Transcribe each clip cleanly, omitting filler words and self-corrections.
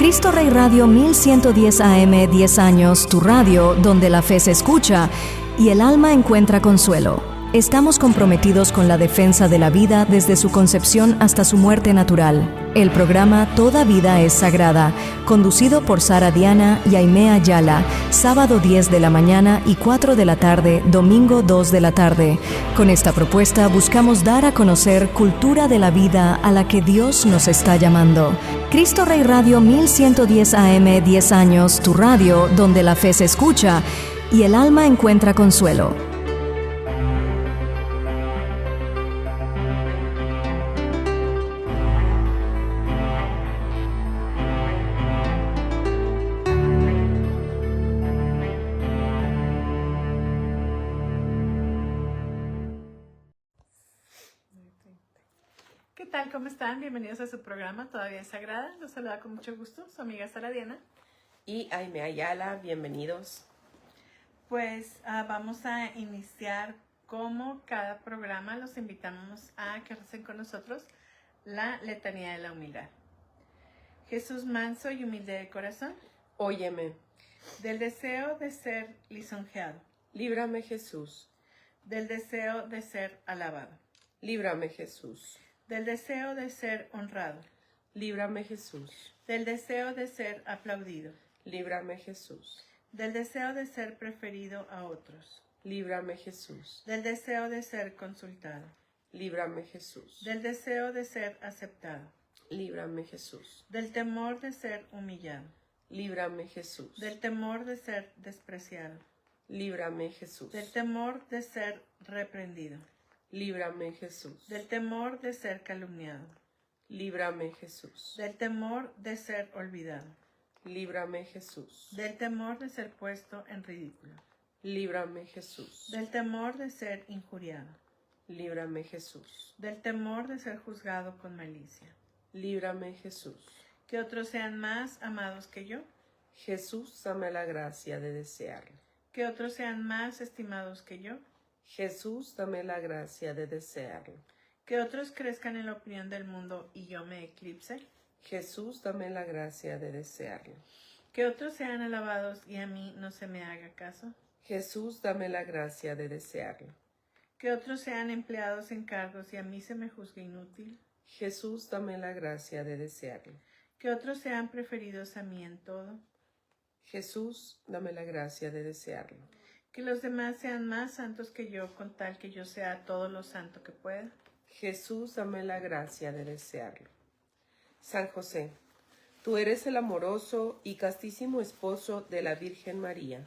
Cristo Rey Radio 1110 AM, 10 años, tu radio donde la fe se escucha y el alma encuentra consuelo. Estamos comprometidos con la defensa de la vida desde su concepción hasta su muerte natural. El programa Toda Vida es Sagrada, conducido por Sara Diana y Aimee Ayala, sábado 10 de la mañana y 4 de la tarde, domingo 2 de la tarde. Con esta propuesta buscamos dar a conocer cultura de la vida a la que Dios nos está llamando. Cristo Rey Radio 1110 AM, 10 años, tu radio donde la fe se escucha y el alma encuentra consuelo. ¿Qué tal? ¿Cómo están? Bienvenidos a su programa Todavía es Sagrada. Los saluda con mucho gusto su amiga Sara Diana. Y Aimee Ayala, bienvenidos. Pues vamos a iniciar como cada programa. Los invitamos a que recen con nosotros la letanía de la humildad. Jesús manso y humilde de corazón, Óyeme, del deseo de ser lisonjeado, líbrame Jesús, del deseo de ser alabado, líbrame Jesús, del deseo de ser honrado, líbrame Jesús, del deseo de ser aplaudido, líbrame Jesús, del deseo de ser preferido a otros, líbrame Jesús, del deseo de ser consultado, líbrame Jesús, del deseo de ser aceptado, líbrame Jesús, del temor de ser humillado, líbrame Jesús, del temor de ser despreciado, líbrame Jesús, del temor de ser reprendido, líbrame Jesús, del temor de ser calumniado, líbrame Jesús, del temor de ser olvidado, líbrame Jesús, del temor de ser puesto en ridículo, líbrame Jesús, del temor de ser injuriado, líbrame Jesús, del temor de ser juzgado con malicia. líbrame Jesús. Que otros sean más amados que yo, Jesús, dame la gracia de desearlo. que otros sean más estimados que yo, Jesús, dame la gracia de desearlo. que otros crezcan en la opinión del mundo y yo me eclipse, Jesús, dame la gracia de desearlo. que otros sean alabados y a mí no se me haga caso, Jesús, dame la gracia de desearlo. que otros sean empleados en cargos y a mí se me juzgue inútil, Jesús, dame la gracia de desearlo. que otros sean preferidos a mí en todo, Jesús, dame la gracia de desearlo. que los demás sean más santos que yo con tal que yo sea todo lo santo que pueda, Jesús, dame la gracia de desearlo. San José, tú eres el amoroso y castísimo esposo de la Virgen María,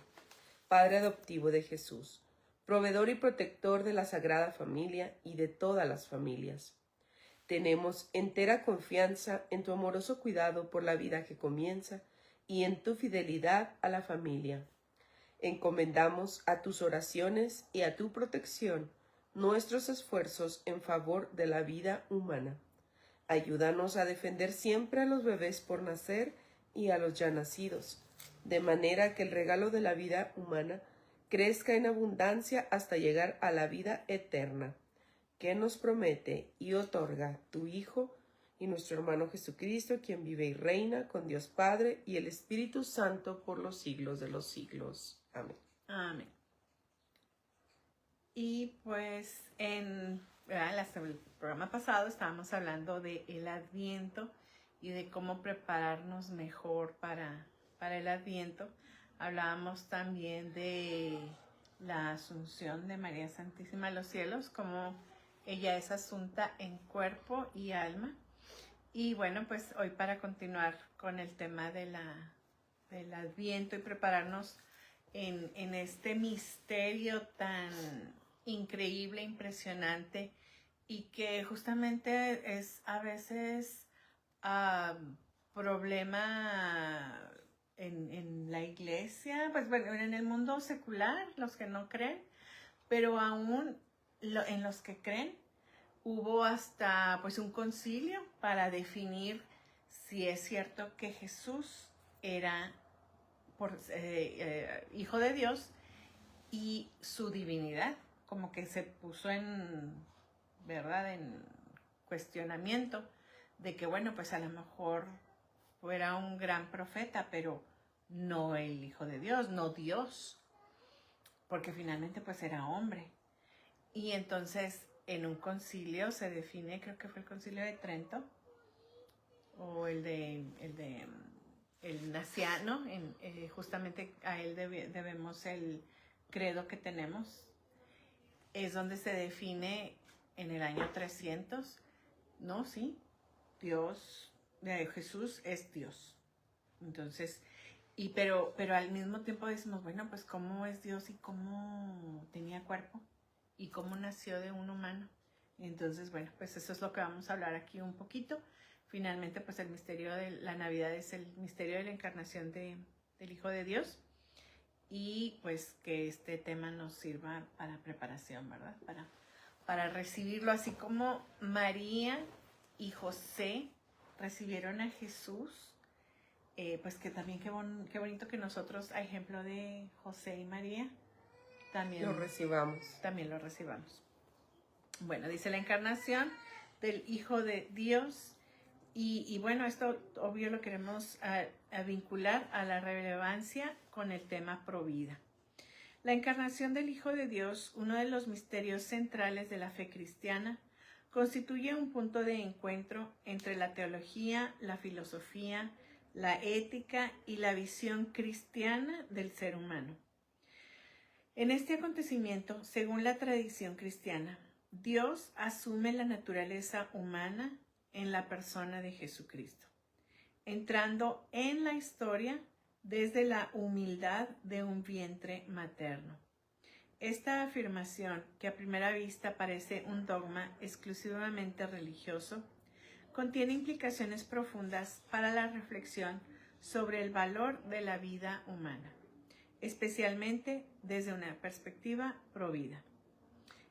Padre adoptivo de Jesús, proveedor y protector de la Sagrada Familia y de todas las familias. Tenemos entera confianza en tu amoroso cuidado por la vida que comienza y en tu fidelidad a la familia. Encomendamos a tus oraciones y a tu protección nuestros esfuerzos en favor de la vida humana. Ayúdanos a defender siempre a los bebés por nacer y a los ya nacidos, de manera que el regalo de la vida humana crezca en abundancia hasta llegar a la vida eterna, que nos promete y otorga tu Hijo y nuestro hermano Jesucristo, quien vive y reina con Dios Padre y el Espíritu Santo por los siglos de los siglos. Amén. amén. Y pues en el programa pasado estábamos hablando del Adviento y de cómo prepararnos mejor para el Adviento. Hablábamos también de la Asunción de María Santísima a los cielos, como ella es asunta en cuerpo y alma. Y bueno, pues hoy para continuar con el tema del Adviento y prepararnos en este misterio tan increíble, impresionante y que justamente es a veces problema en la iglesia, pues bueno, en el mundo secular, los que no creen, pero aún en los que creen hubo hasta pues un concilio para definir si es cierto que Jesús era hijo de Dios y su divinidad, como que se puso en cuestionamiento de que bueno, pues a lo mejor fuera un gran profeta, pero no el Hijo de Dios, no Dios, porque finalmente pues era hombre. Y entonces en un concilio se define, creo que fue el concilio de Trento, o el Naciano, justamente a él debemos el credo que tenemos, es donde se define en el año 300, no, sí, Dios, Jesús es Dios. Entonces, pero al mismo tiempo decimos, bueno, pues cómo es Dios y cómo tenía cuerpo y cómo nació de un humano. Entonces, bueno, pues eso es lo que vamos a hablar aquí un poquito. Finalmente, pues el misterio de la Navidad es el misterio de la encarnación del Hijo de Dios, y pues que este tema nos sirva para preparación, ¿verdad? Para recibirlo, así como María y José recibieron a Jesús, pues que también qué bonito que nosotros, a ejemplo de José y María, también lo recibamos. También lo recibamos. Bueno, dice la encarnación del Hijo de Dios. Y bueno, esto obvio lo queremos a vincular a la relevancia con el tema provida. La encarnación del Hijo de Dios, uno de los misterios centrales de la fe cristiana, constituye un punto de encuentro entre la teología, la filosofía, la ética y la visión cristiana del ser humano. En este acontecimiento, según la tradición cristiana, Dios asume la naturaleza humana en la persona de Jesucristo, entrando en la historia desde la humildad de un vientre materno. Esta afirmación, que a primera vista parece un dogma exclusivamente religioso, contiene implicaciones profundas para la reflexión sobre el valor de la vida humana, especialmente desde una perspectiva provida.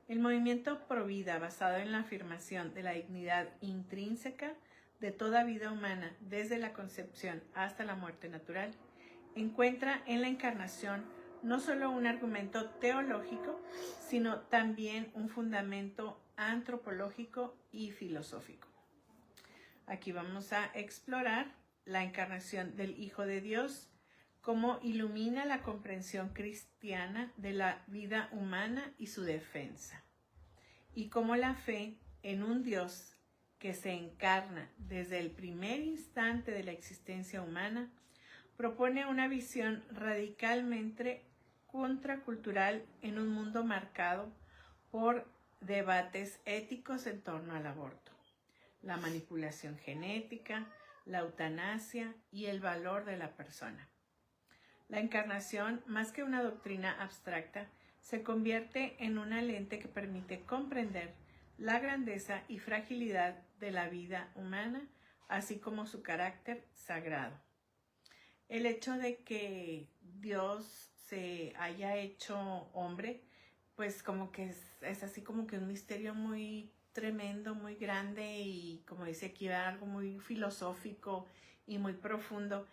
El movimiento Provida, basado en la afirmación de la dignidad intrínseca de toda vida humana desde la concepción hasta la muerte natural, encuentra en la encarnación no solo un argumento teológico, sino también un fundamento antropológico y filosófico. Aquí vamos a explorar la encarnación del Hijo de Dios, cómo ilumina la comprensión cristiana de la vida humana y su defensa, y cómo la fe en un Dios que se encarna desde el primer instante de la existencia humana propone una visión radicalmente contracultural en un mundo marcado por debates éticos en torno al aborto, la manipulación genética, la eutanasia y el valor de la persona. La encarnación, más que una doctrina abstracta, se convierte en una lente que permite comprender la grandeza y fragilidad de la vida humana, así como su carácter sagrado. El hecho de que Dios se haya hecho hombre, pues como que es así como que un misterio muy tremendo, muy grande, y como dice aquí, algo muy filosófico y muy profundo,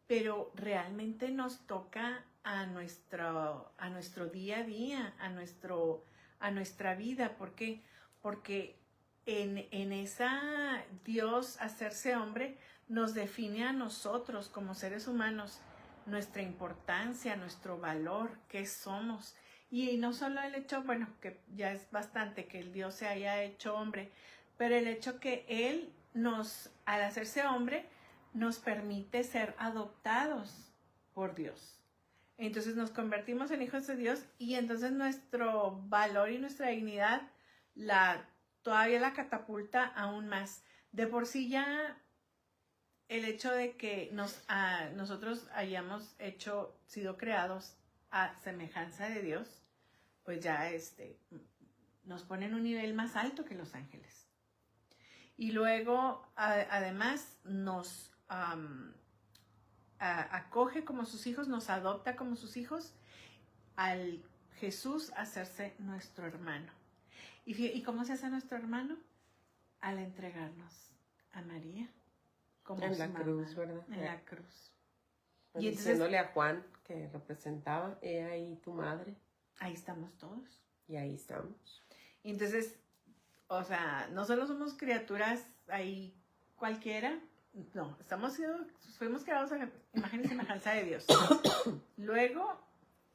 pero realmente nos toca a nuestro día a día, a nuestra vida. ¿Por qué? Porque en esa Dios hacerse hombre nos define a nosotros como seres humanos, nuestra importancia, nuestro valor, qué somos. Y no solo el hecho, bueno, que ya es bastante que el Dios se haya hecho hombre, pero el hecho que Él al hacerse hombre, nos permite ser adoptados por Dios. Entonces nos convertimos en hijos de Dios, y entonces nuestro valor y nuestra dignidad todavía la catapulta aún más. De por sí ya el hecho de que nosotros hayamos sido creados a semejanza de Dios, pues ya nos pone en un nivel más alto que los ángeles. Y luego además nos acoge como sus hijos, nos adopta como sus hijos, al Jesús hacerse nuestro hermano. ¿Y cómo se hace nuestro hermano? Al entregarnos a María como en su la mamá, cruz, ¿verdad? en la cruz. Y diciéndole a Juan, que representaba, he ahí tu madre. Ahí estamos todos. Y ahí estamos. Y entonces, o sea, no solo somos criaturas ahí cualquiera, no, fuimos creados a imagen y semejanza de Dios. Luego,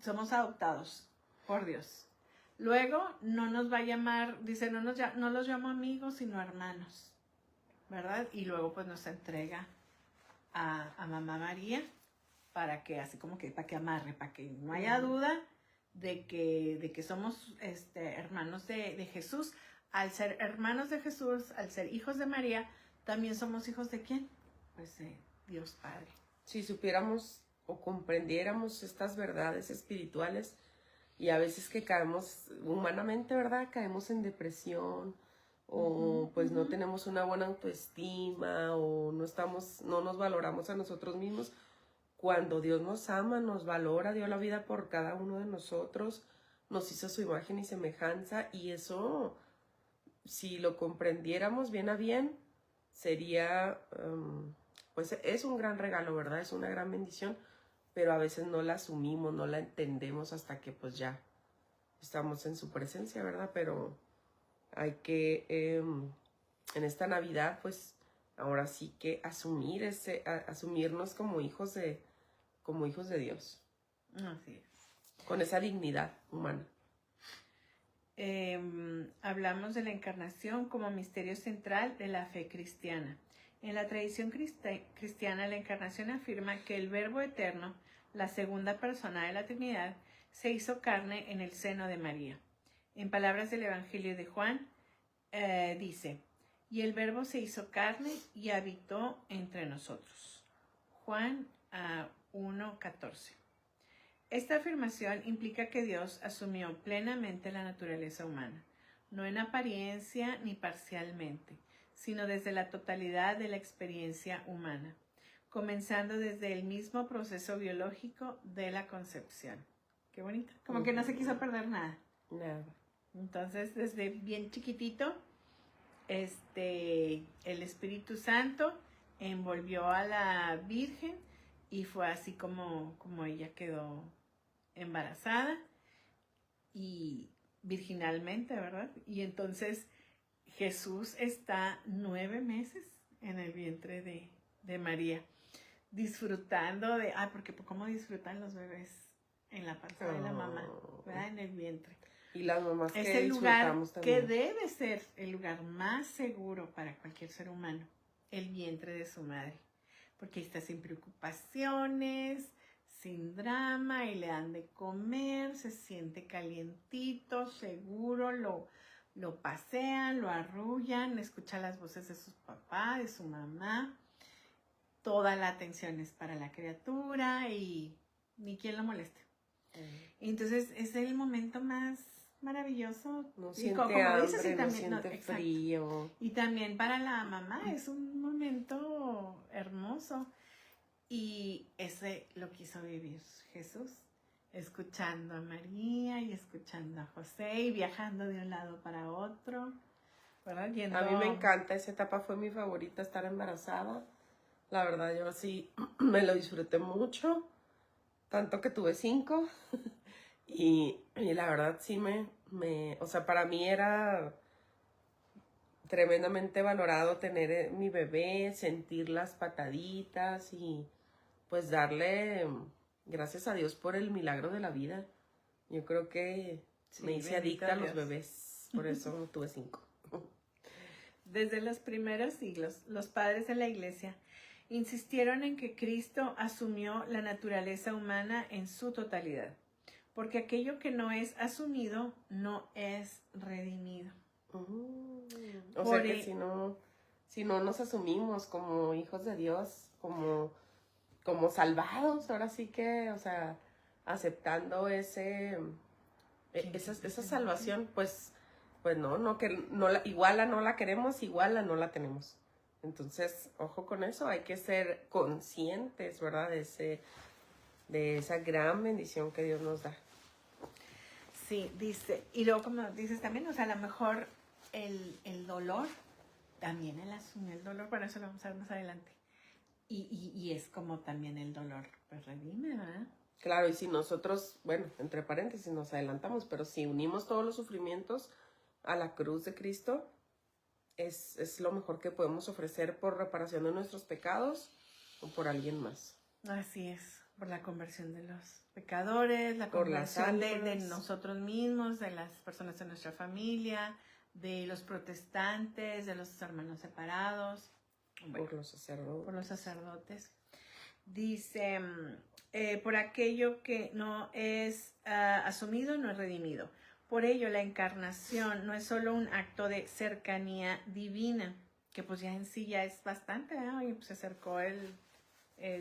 somos adoptados por Dios. Luego, no nos va a llamar, dice, no los llamo amigos, sino hermanos, ¿verdad? Y luego, pues, nos entrega a Mamá María para que, así como que, para que amarre, para que no haya duda de que somos hermanos de Jesús. Al ser hermanos de Jesús, al ser hijos de María, también somos hijos de ¿quién? Pues de Dios Padre. Si supiéramos o comprendiéramos estas verdades espirituales, y a veces que caemos humanamente, ¿verdad? Caemos en depresión, o pues no tenemos una buena autoestima, o no nos valoramos a nosotros mismos. Cuando Dios nos ama, nos valora, dio la vida por cada uno de nosotros, nos hizo su imagen y semejanza, y eso, si lo comprendiéramos bien a bien, sería, pues es un gran regalo, ¿verdad? Es una gran bendición, pero a veces no la asumimos, no la entendemos hasta que pues ya estamos en su presencia, ¿verdad? Pero hay que, en esta Navidad, pues ahora sí que asumirnos como hijos de Dios. Así es. Con esa dignidad humana. Hablamos de la encarnación como misterio central de la fe cristiana. En la tradición cristiana, la encarnación afirma que el Verbo eterno, la segunda persona de la Trinidad, se hizo carne en el seno de María. En palabras del Evangelio de Juan, dice, y el Verbo se hizo carne y habitó entre nosotros. Juan 1:14. Esta afirmación implica que Dios asumió plenamente la naturaleza humana, no en apariencia ni parcialmente, sino desde la totalidad de la experiencia humana, comenzando desde el mismo proceso biológico de la concepción. Qué bonito, como que no se quiso perder nada. Nada. Entonces, desde bien chiquitito, el Espíritu Santo envolvió a la Virgen y fue así como ella quedó embarazada y virginalmente, ¿verdad? Y entonces Jesús está 9 meses en el vientre de María, disfrutando porque ¿cómo disfrutan los bebés en la panza de la mamá, ¿verdad? En el vientre. Y las mamás que Es el lugar también. que debe ser el lugar más seguro para cualquier ser humano, el vientre de su madre, porque ahí está sin preocupaciones, sin drama, y le dan de comer, se siente calientito, seguro, lo pasean, lo arrullan, escucha las voces de su papá, de su mamá, toda la atención es para la criatura y ni quien lo moleste. Entonces es el momento más maravilloso. No Y siente como hambre, dices, y también, no siente frío. Y también para la mamá es un momento hermoso. Y ese lo quiso vivir Jesús, escuchando a María y escuchando a José y viajando de un lado para otro, ¿verdad? A mí me encanta, esa etapa fue mi favorita, estar embarazada. La verdad, yo sí me lo disfruté mucho, tanto que tuve 5. y la verdad sí o sea, para mí era tremendamente valorado tener mi bebé, sentir las pataditas y pues darle gracias a Dios por el milagro de la vida. Yo creo que me hice adicta a los bebés, por eso tuve 5. Desde los primeros siglos, los padres de la Iglesia insistieron en que Cristo asumió la naturaleza humana en su totalidad, porque aquello que no es asumido no es redimido. O sea que si no nos asumimos como hijos de Dios, como salvados, ahora sí que, o sea, aceptando esa salvación, pues no, igual no la queremos, igual no la tenemos. Entonces, ojo con eso, hay que ser conscientes, ¿verdad? De esa gran bendición que Dios nos da. Sí, dice, y luego como dices también, o sea, a lo mejor el dolor, también él asume el dolor, bueno, eso lo vamos a ver más adelante. Y es como también el dolor, pues redime, ¿verdad? Claro, y si nosotros, bueno, entre paréntesis nos adelantamos, pero si unimos todos los sufrimientos a la cruz de Cristo, es lo mejor que podemos ofrecer por reparación de nuestros pecados o por alguien más. Así es, por la conversión de los pecadores, la Por las conversión de almas. nosotros mismos, de las personas de nuestra familia, de los protestantes, de los hermanos separados, bueno, Por los sacerdotes. por los sacerdotes. Dice, por aquello que no es asumido, no es redimido. Por ello, la encarnación no es solo un acto de cercanía divina, que pues ya en sí ya es bastante, y pues se acercó el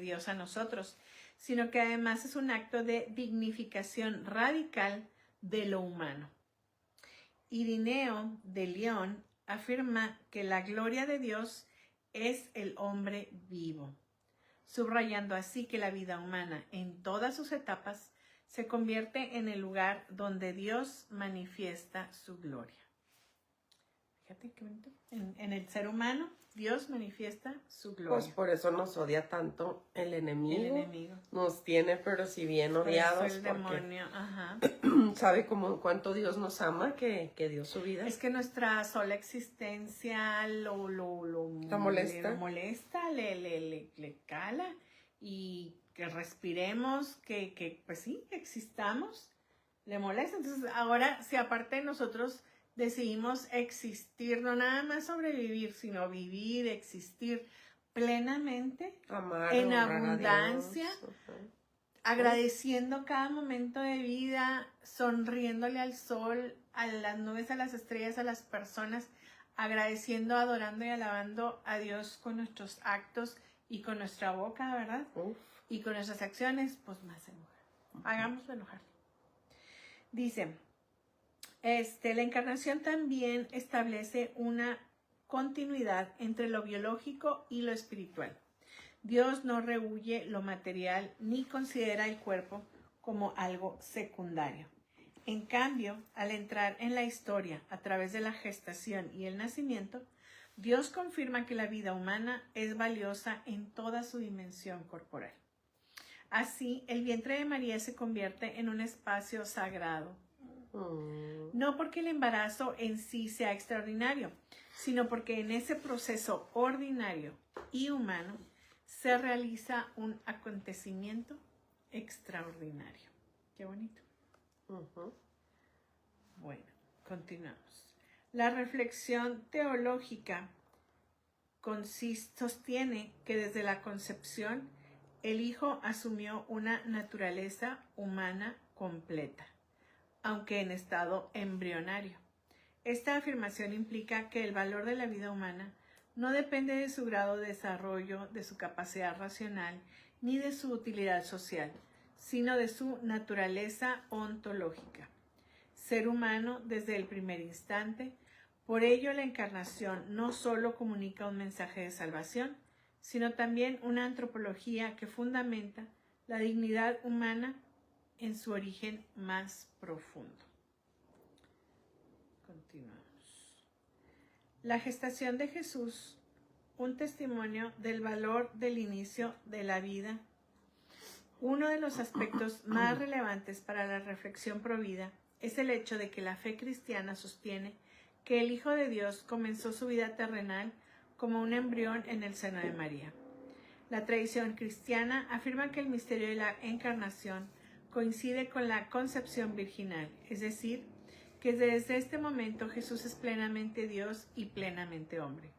Dios a nosotros, sino que además es un acto de dignificación radical de lo humano. Irineo de León afirma que la gloria de Dios es el hombre vivo, subrayando así que la vida humana en todas sus etapas se convierte en el lugar donde Dios manifiesta su gloria. Fíjate qué bonito. En el ser humano, Dios manifiesta su gloria. Pues por eso nos odia tanto el enemigo. El enemigo. Nos tiene, pero si bien Por eso odiados, el porque demonio, ajá. sabe cuánto Dios nos ama, que dio su vida. Es que nuestra sola existencia lo molesta, le cala, y que respiremos, que pues sí, existamos, le molesta. Entonces ahora, si aparte de nosotros decidimos existir, no nada más sobrevivir, sino vivir, existir plenamente, Amar, en honrar a abundancia, Dios. agradeciendo cada momento de vida, sonriéndole al sol, a las nubes, a las estrellas, a las personas, agradeciendo, adorando y alabando a Dios con nuestros actos y con nuestra boca, ¿verdad? Uf. Y con nuestras acciones, pues más enojar. Hagámoslo enojar. Dice, la encarnación también establece una continuidad entre lo biológico y lo espiritual. Dios no rehúye lo material ni considera el cuerpo como algo secundario. En cambio, al entrar en la historia a través de la gestación y el nacimiento, Dios confirma que la vida humana es valiosa en toda su dimensión corporal. Así, el vientre de María se convierte en un espacio sagrado. No porque el embarazo en sí sea extraordinario, sino porque en ese proceso ordinario y humano se realiza un acontecimiento extraordinario. Qué bonito. Bueno, continuamos. La reflexión teológica sostiene que desde la concepción el Hijo asumió una naturaleza humana completa, aunque en estado embrionario. Esta afirmación implica que el valor de la vida humana no depende de su grado de desarrollo, de su capacidad racional, ni de su utilidad social, sino de su naturaleza ontológica. Ser humano desde el primer instante, por ello la encarnación no solo comunica un mensaje de salvación, sino también una antropología que fundamenta la dignidad humana en su origen más profundo. Continuamos. La gestación de Jesús, un testimonio del valor del inicio de la vida. Uno de los aspectos más relevantes para la reflexión provida es el hecho de que la fe cristiana sostiene que el Hijo de Dios comenzó su vida terrenal como un embrión en el seno de María. La tradición cristiana afirma que el misterio de la encarnación coincide con la concepción virginal, es decir, que desde este momento Jesús es plenamente Dios y plenamente hombre.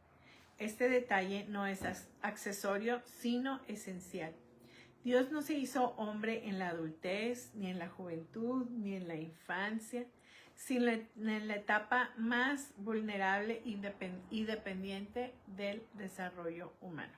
Este detalle no es accesorio, sino esencial. Dios no se hizo hombre en la adultez, ni en la juventud, ni en la infancia, sino en la etapa más vulnerable y dependiente del desarrollo humano.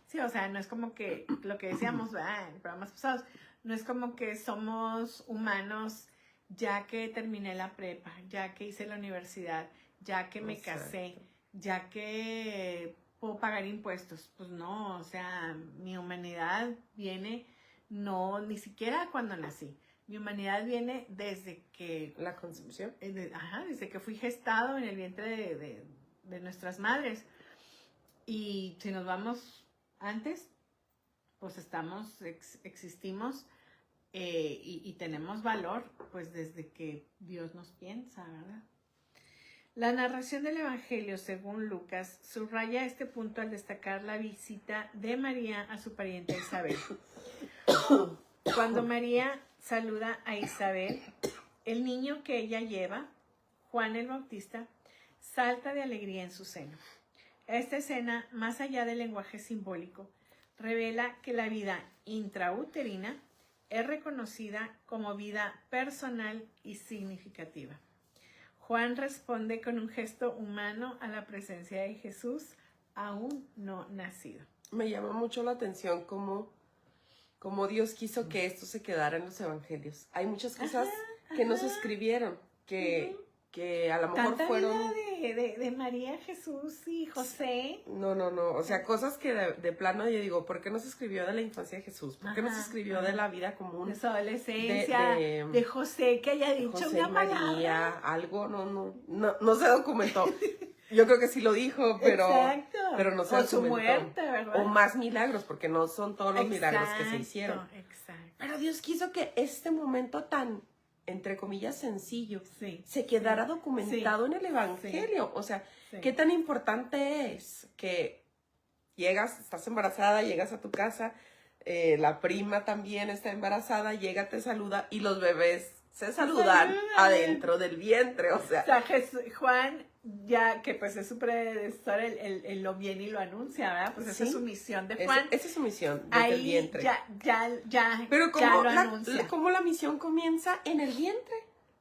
Sí, o sea, no es como que lo que decíamos en programas pasados, no es como que somos humanos ya que terminé la prepa, ya que hice la universidad, ya que me casé, ya que puedo pagar impuestos. Pues no, o sea, mi humanidad viene ni siquiera cuando nací. Mi humanidad viene desde que... ¿La concepción? Desde que fui gestado en el vientre de nuestras madres. Y si nos vamos antes, pues existimos y tenemos valor, pues desde que Dios nos piensa, ¿verdad? La narración del Evangelio, según Lucas, subraya este punto al destacar la visita de María a su pariente Isabel. Cuando María saluda a Isabel, el niño que ella lleva, Juan el Bautista, salta de alegría en su seno. Esta escena, más allá del lenguaje simbólico, revela que la vida intrauterina es reconocida como vida personal y significativa. Juan responde con un gesto humano a la presencia de Jesús aún no nacido. Me llama mucho la atención cómo Dios quiso que esto se quedara en los evangelios. Hay muchas cosas que no se escribieron, que a lo mejor Tanta fueron... vida de María, Jesús y José. No, o sea, cosas que de plano yo digo, ¿por qué no se escribió de la infancia de Jesús? ¿Por qué no se escribió de la vida común? De su adolescencia, de José, que haya dicho José una María, palabra. Algo, no se documentó. Yo creo que sí lo dijo, pero no se documentó. O su muerte, ¿verdad? O más milagros, porque no son todos los milagros que se hicieron. Exacto. Pero Dios quiso que este momento tan, entre comillas, sencillo, Sí, se quedara documentado en el Evangelio. O sea, qué tan importante es que llegas, estás embarazada, llegas a tu casa, la prima también está embarazada, llega, te saluda y los bebés se saludan adentro del vientre. O sea Juan, ya que pues es su predecesor, él lo viene y lo anuncia, ¿verdad? Pues esa es su misión de Juan. Esa es su misión desde el vientre. Ya. Pero anuncia. ¿cómo la misión comienza en el vientre?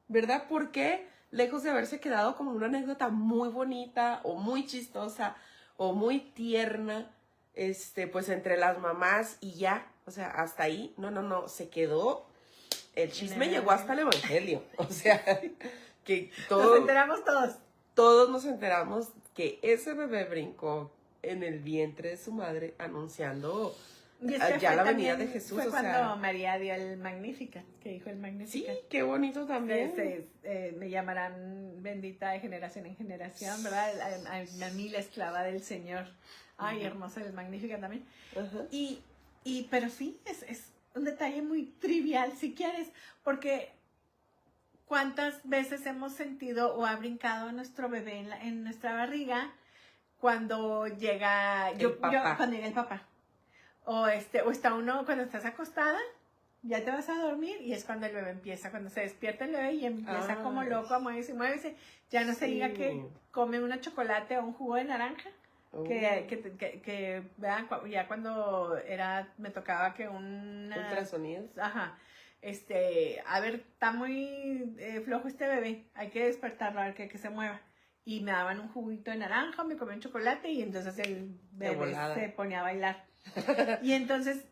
¿Verdad? Porque lejos de haberse quedado como una anécdota muy bonita o muy chistosa o muy tierna, pues entre las mamás y ya, o sea, hasta ahí, no, se quedó, el chisme llegó hasta el Evangelio, o sea, que Nos enteramos todos. Todos nos enteramos que ese bebé brincó en el vientre de su madre anunciando ya la venida de Jesús. Fue cuando María dio el Magnificat, que dijo el Magnificat. Sí, qué bonito también. Me llamarán bendita de generación en generación, ¿verdad? A mí la esclava del Señor. Ay, hermoso el Magnificat también. Pero sí, es un detalle muy trivial, si quieres, porque ¿cuántas veces hemos sentido o ha brincado nuestro bebé en nuestra barriga cuando llega cuando llega el papá? O está uno cuando estás acostada, ya te vas a dormir y es cuando el bebé empieza, cuando se despierta el bebé y empieza como loco a muévese, ya no se diga que come una chocolate o un jugo de naranja. Que vean, ya cuando me tocaba que ultrasonidos. Ajá. A ver, está muy flojo este bebé, hay que despertarlo, a ver que se mueva. Y me daban un juguito de naranja, me comía un chocolate y entonces el bebé se ponía a bailar. Y entonces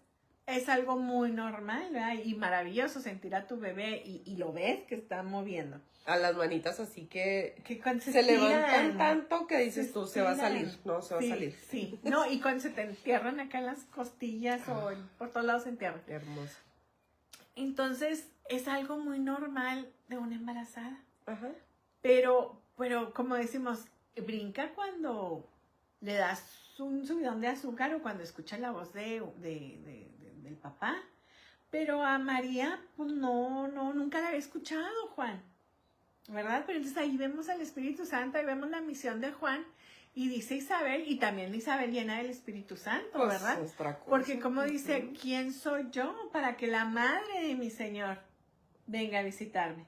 es algo muy normal, ¿verdad? Y maravilloso sentir a tu bebé y lo ves que está moviendo. A las manitas así que cuando se levantan tanto que dices tú, se va a salir, no, se va a salir. Sí, no, y cuando se te entierran acá en las costillas o por todos lados se entierran. Hermoso. Entonces, es algo muy normal de una embarazada. Ajá. Pero como decimos, brinca cuando le das un subidón de azúcar o cuando escuchas la voz del papá. Pero a María, pues nunca la había escuchado, Juan. ¿Verdad? Pero entonces ahí vemos al Espíritu Santo, ahí vemos la misión de Juan. Y dice Isabel, y también Isabel llena del Espíritu Santo, pues, ¿verdad? Porque como dice, ¿quién soy yo para que la madre de mi Señor venga a visitarme?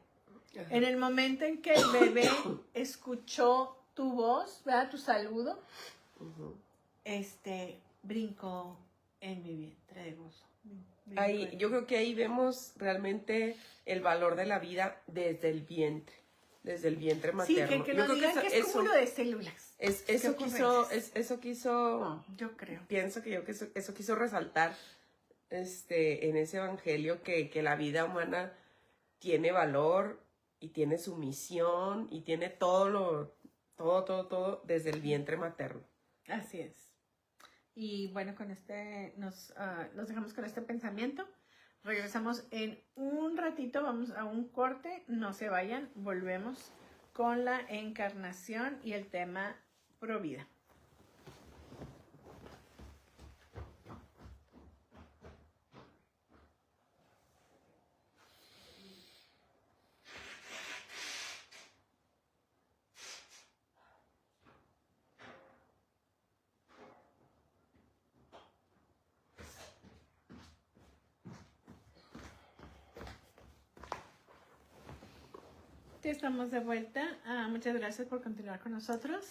Ajá. En el momento en que el bebé escuchó tu voz, ¿verdad? Tu saludo, brincó en mi vientre de gozo. Yo creo que ahí vemos realmente el valor de la vida desde el vientre materno. Sí, que nos digan que es cúmulo de células. Eso quiso, yo creo. Pienso que eso quiso resaltar en ese evangelio que la vida humana tiene valor y tiene su misión y tiene todo desde el vientre materno. Así es. Y bueno, con nos dejamos con este pensamiento. Regresamos en un ratito, vamos a un corte, no se vayan, volvemos con la encarnación y el tema Provida. Ya estamos de vuelta. Muchas gracias por continuar con nosotros.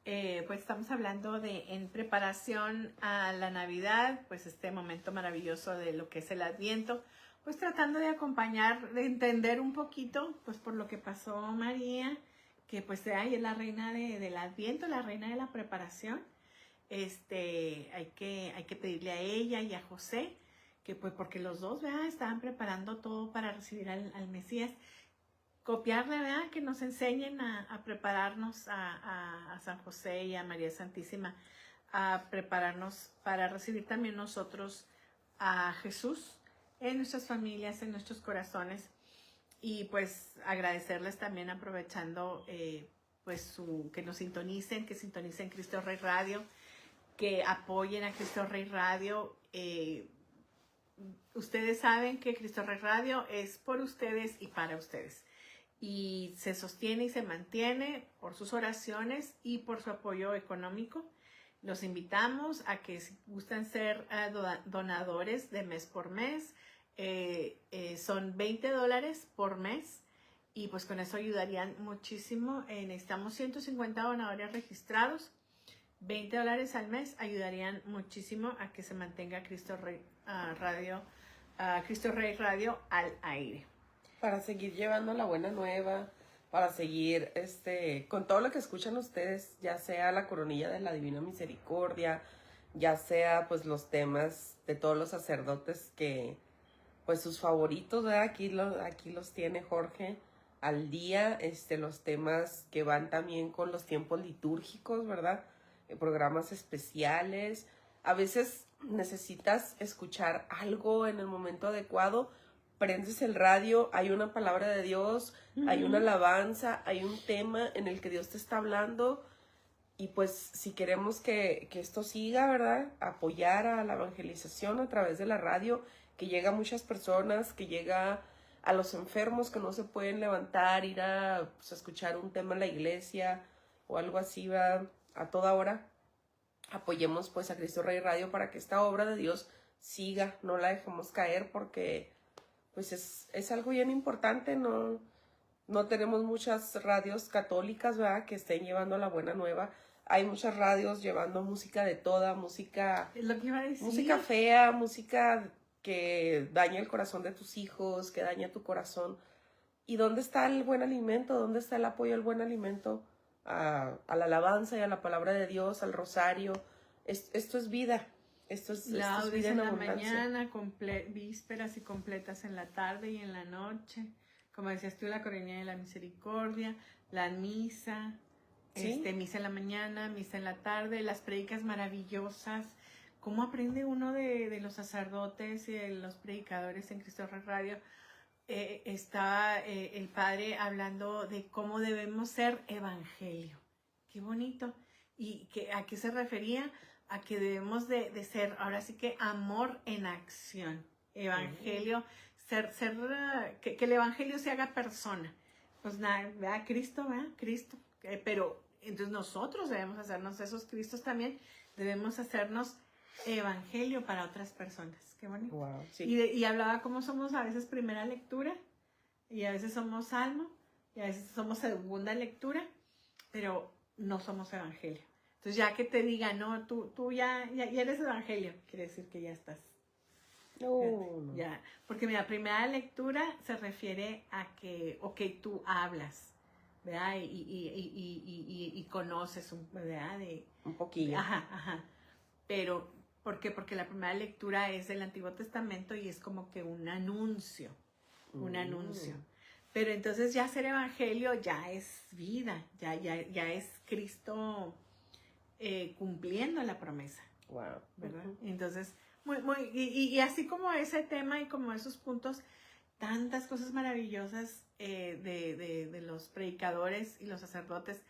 Pues estamos hablando en preparación a la Navidad, pues este momento maravilloso de lo que es el Adviento, pues tratando de acompañar, de entender un poquito, pues por lo que pasó María, que pues ella es la reina del Adviento, la reina de la preparación. Hay que pedirle a ella y a José, que pues porque los dos, ¿verdad?, estaban preparando todo para recibir al Mesías. Copiarle, ¿verdad?, que nos enseñen a prepararnos a San José y a María Santísima, a prepararnos para recibir también nosotros a Jesús en nuestras familias, en nuestros corazones, y pues agradecerles también, aprovechando pues que nos sintonicen, que sintonicen Cristo Rey Radio, que apoyen a Cristo Rey Radio. Ustedes saben que Cristo Rey Radio es por ustedes y para ustedes, y se sostiene y se mantiene por sus oraciones y por su apoyo económico. Los invitamos a que, si gustan ser donadores de mes por mes, son $20 por mes, y pues con eso ayudarían muchísimo. Necesitamos 150 donadores registrados. $20 al mes ayudarían muchísimo a que se mantenga Cristo Rey Radio al aire. Para seguir llevando la buena nueva, para seguir con todo lo que escuchan ustedes, ya sea la coronilla de la Divina Misericordia, ya sea pues los temas de todos los sacerdotes que pues sus favoritos, ¿verdad? Aquí los tiene Jorge al día, los temas que van también con los tiempos litúrgicos, ¿verdad? Programas especiales. A veces necesitas escuchar algo en el momento adecuado, prendes el radio, hay una palabra de Dios, hay una alabanza, hay un tema en el que Dios te está hablando, y pues si queremos que esto siga, ¿verdad?, apoyar a la evangelización a través de la radio, que llega a muchas personas, que llega a los enfermos que no se pueden levantar, ir a escuchar un tema en la iglesia o algo así, ¿verdad?, a toda hora. Apoyemos pues a Cristo Rey Radio para que esta obra de Dios siga, no la dejemos caer, porque pues es algo bien importante. No tenemos muchas radios católicas, ¿verdad?, que estén llevando la buena nueva. Hay muchas radios llevando música de toda, música, Es lo que iba a decir. Música fea, música que daña el corazón de tus hijos, que daña tu corazón. ¿Y dónde está el buen alimento? ¿Dónde está el apoyo al buen alimento? A la alabanza y a la palabra de Dios, al rosario. Esto es vida. Esto es vida en la abundancia. mañana, vísperas y completas en la tarde y en la noche. Como decías tú, la coronilla de la misericordia, la misa, ¿Sí? Misa en la mañana, misa en la tarde, las predicas maravillosas. ¿Cómo aprende uno de los sacerdotes y de los predicadores en Cristo Rey Radio? Está el padre hablando de cómo debemos ser evangelio. Qué bonito. ¿Y a qué se refería? A que debemos de ser, ahora sí que amor en acción. Evangelio, que el evangelio se haga persona. Pues nada, ¿verdad? Cristo, ¿verdad? Cristo. Pero entonces nosotros debemos hacernos esos Cristos también. Debemos hacernos evangelio para otras personas. Qué bonito. Wow, sí. Y hablaba cómo somos a veces primera lectura, y a veces somos salmo, y a veces somos segunda lectura, pero no somos evangelio. Entonces ya que te digan, no, tú ya eres evangelio, quiere decir que ya estás. No. Ya. Porque mira, primera lectura se refiere a que, tú hablas, ¿verdad? Y conoces, ¿verdad? Un poquillo. Ajá. Pero, ¿por qué? Porque la primera lectura es del Antiguo Testamento y es como que un anuncio. Pero entonces ya ser evangelio ya es vida, ya es Cristo cumpliendo la promesa. Wow. ¿Verdad? Entonces, y así como ese tema y como esos puntos, tantas cosas maravillosas de los predicadores y los sacerdotes.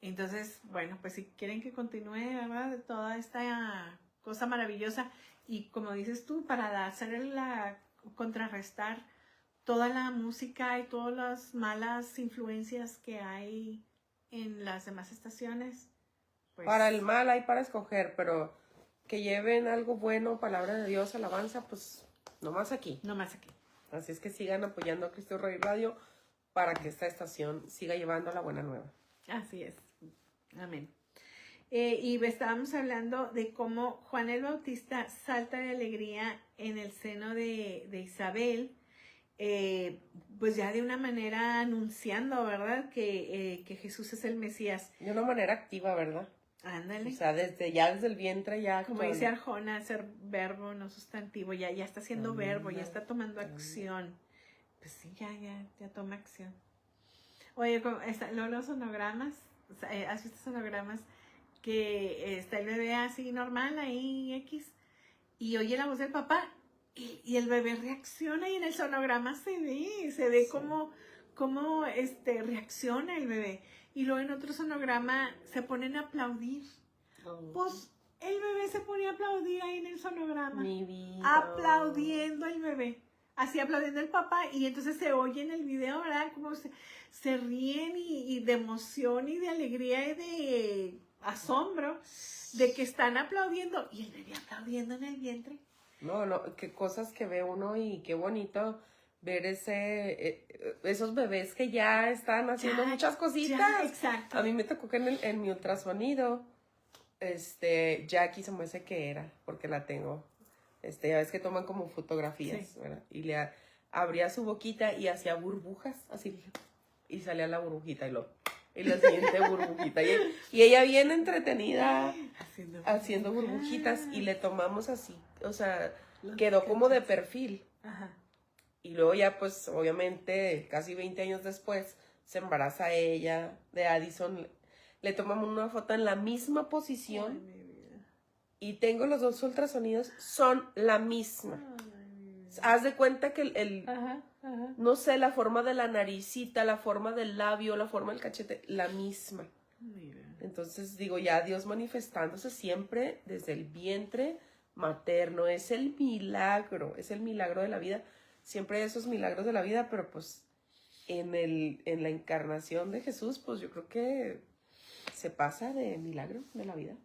Entonces, bueno, pues si quieren que continúe, ¿verdad?, de toda esta cosa maravillosa, y como dices tú, para contrarrestar toda la música y todas las malas influencias que hay en las demás estaciones. Pues, para el mal hay para escoger, pero que lleven algo bueno, palabra de Dios, alabanza, pues nomás aquí. no más aquí. Así es que sigan apoyando a Cristo Rey Radio para que esta estación siga llevando la buena nueva. Así es. Amén. Y estábamos hablando de cómo Juan el Bautista salta de alegría en el seno de Isabel, pues ya de una manera anunciando, ¿verdad? Que Jesús es el Mesías. De una manera activa, ¿verdad? Ándale. O sea, desde el vientre ya. Como dice Arjona, ser verbo, no sustantivo, ya está siendo verbo, ya está tomando acción. Pues sí, ya toma acción. Oye, luego los sonogramas, ¿has visto sonogramas? Que está el bebé así normal, ahí X, y oye la voz del papá, y el bebé reacciona, y en el sonograma se ve sí. cómo reacciona el bebé. Y luego en otro sonograma se ponen a aplaudir. Pues el bebé se ponía a aplaudir ahí en el sonograma. Mi vida. Aplaudiendo el bebé. Así aplaudiendo el papá. Y entonces se oye en el video, ¿verdad? Como se ríen y de emoción y de alegría y de asombro de que están aplaudiendo. Y el bebé aplaudiendo en el vientre. No, qué cosas que ve uno y qué bonito ver esos bebés que ya están haciendo muchas cositas. Ya, exacto. A mí me tocó que en mi ultrasonido, Jackie se me hace que era, porque la tengo. Ya ves que toman como fotografías, sí. ¿Verdad? Y le abría su boquita y hacía burbujas, así. Y salía la burbujita y la siguiente burbujita. Y ella bien entretenida haciendo burbujitas. Y le tomamos así, o sea, quedó como de perfil. Ajá. Y luego ya, pues, obviamente, casi 20 años después, se embaraza ella de Addison. Le tomamos una foto en la misma posición. Ay, mi vida. Y tengo los dos ultrasonidos, son la misma. Ay, haz de cuenta que ajá. No sé, la forma de la naricita, la forma del labio, la forma del cachete, la misma. Mira. Entonces, digo, ya Dios manifestándose siempre desde el vientre materno. Es el milagro de la vida. Siempre hay esos milagros de la vida, pero pues en la encarnación de Jesús, pues yo creo que se pasa de milagro de la vida.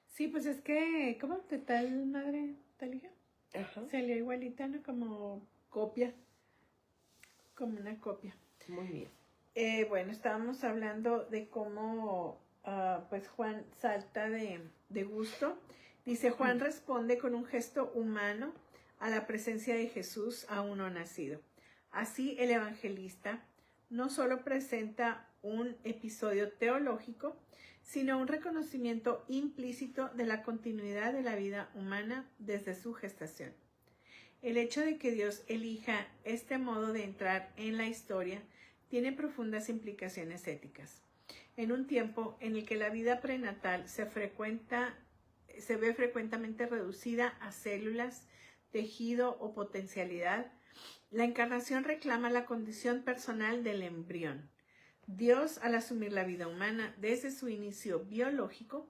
Sí, pues es que, ¿cómo te tal madre, tal hija? Ajá. Salió igualita, ¿no? Como copia. Como una copia. Muy bien. Bueno, estábamos hablando de cómo pues Juan salta de gusto. Dice, Juan responde con un gesto humano a la presencia de Jesús aún no nacido. Así el evangelista no solo presenta un episodio teológico, sino un reconocimiento implícito de la continuidad de la vida humana desde su gestación. El hecho de que Dios elija este modo de entrar en la historia tiene profundas implicaciones éticas. En un tiempo en el que la vida prenatal se ve frecuentemente reducida a células, tejido o potencialidad, la encarnación reclama la condición personal del embrión. Dios, al asumir la vida humana desde su inicio biológico,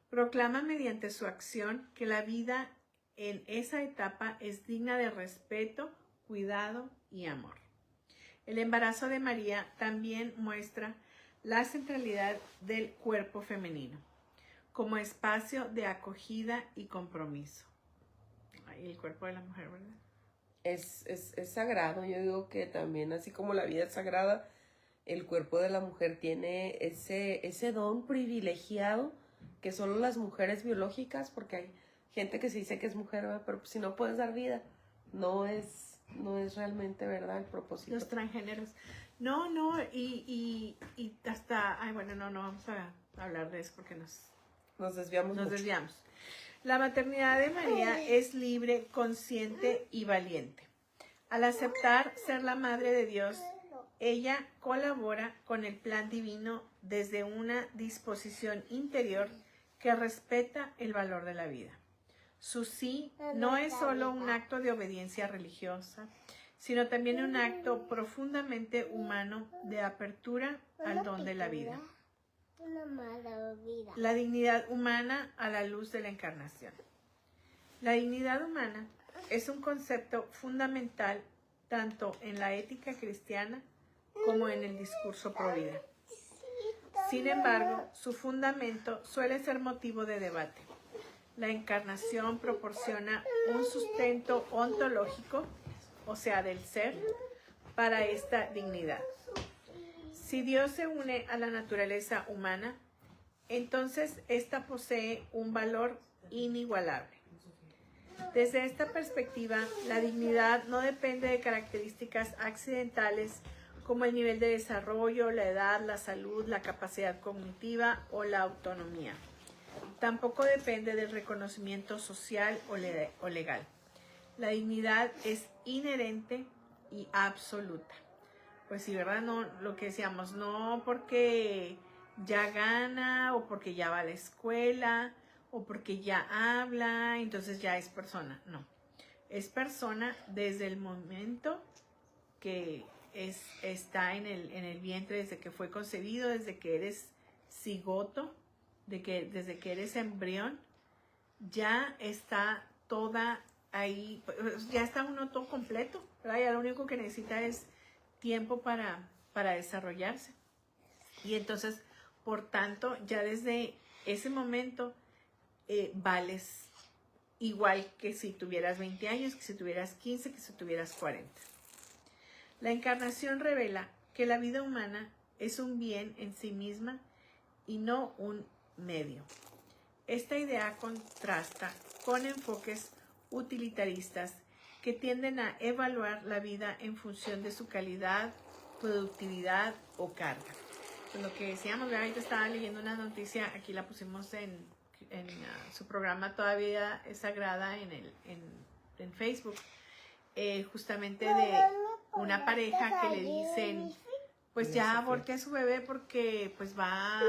proclama mediante su acción que la vida en esa etapa es digna de respeto, cuidado y amor. El embarazo de María también muestra la centralidad del cuerpo femenino como espacio de acogida y compromiso. Ay, el cuerpo de la mujer, ¿verdad? Es sagrado. Yo digo que también, así como la vida es sagrada, el cuerpo de la mujer tiene ese don privilegiado que solo las mujeres biológicas, porque hay gente que se dice que es mujer, ¿verdad? Pero si no puedes dar vida, no es realmente, ¿verdad?, el propósito. Los transgéneros. No, y hasta, no vamos a hablar de eso porque nos desviamos. La maternidad de María es libre, consciente y valiente. Al aceptar ser la madre de Dios, ella colabora con el plan divino desde una disposición interior que respeta el valor de la vida. Su sí no es solo un acto de obediencia religiosa, sino también un acto profundamente humano de apertura al don de la vida. La dignidad humana a la luz de la encarnación. La dignidad humana es un concepto fundamental tanto en la ética cristiana como en el discurso pro vida. Sin embargo, su fundamento suele ser motivo de debate. La encarnación proporciona un sustento ontológico, o sea, del ser, para esta dignidad. Si Dios se une a la naturaleza humana, entonces ésta posee un valor inigualable. Desde esta perspectiva, la dignidad no depende de características accidentales como el nivel de desarrollo, la edad, la salud, la capacidad cognitiva o la autonomía. Tampoco depende del reconocimiento social o legal. La dignidad es inherente y absoluta. Pues sí, ¿verdad? No, lo que decíamos, no porque ya gana o porque ya va a la escuela o porque ya habla, entonces ya es persona. No, es persona desde el momento que está en el vientre, desde que fue concebido, desde que eres cigoto, desde que eres embrión, ya está toda ahí, ya está uno todo completo, ¿verdad? Ya lo único que necesita es tiempo para desarrollarse. Y entonces, por tanto, ya desde ese momento vales igual que si tuvieras 20 años, que si tuvieras 15, que si tuvieras 40. La encarnación revela que la vida humana es un bien en sí misma y no un medio. Esta idea contrasta con enfoques utilitaristas que tienden a evaluar la vida en función de su calidad, productividad o carga. Pues lo que decíamos, ahorita estaba leyendo una noticia, aquí la pusimos en su programa Todavía es Sagrada en Facebook, justamente de una pareja que le dicen, pues ya aborte a su bebé porque pues van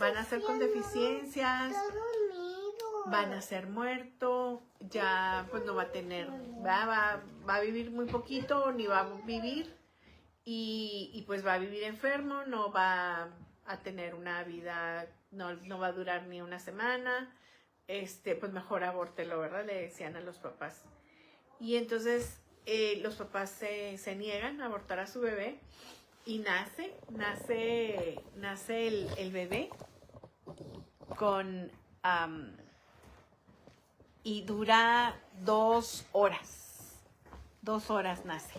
a nacer con deficiencias, van a ser muerto, ya pues no va a tener, va a vivir muy poquito, ni va a vivir, y pues va a vivir enfermo, no va a tener una vida, no va a durar ni una semana, pues mejor abórtelo, ¿verdad? Le decían a los papás. Y entonces los papás se niegan a abortar a su bebé y nace el bebé con... y dura 2 horas. 2 horas nace.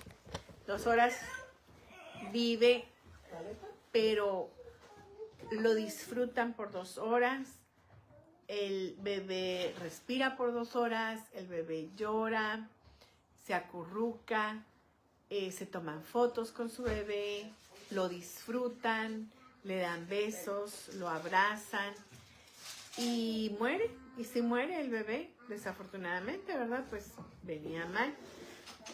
2 horas vive, pero lo disfrutan por 2 horas. El bebé respira por 2 horas, el bebé llora, se acurruca, se toman fotos con su bebé, lo disfrutan, le dan besos, lo abrazan y muere. Y si muere el bebé, desafortunadamente, ¿verdad? Pues venía mal.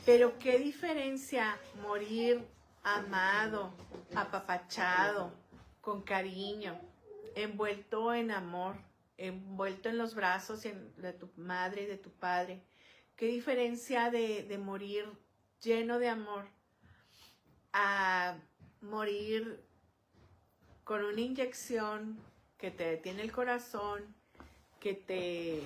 Pero qué diferencia morir amado, apapachado, con cariño, envuelto en amor, envuelto en los brazos de tu madre y de tu padre. Qué diferencia de morir lleno de amor a morir con una inyección que te detiene el corazón, que te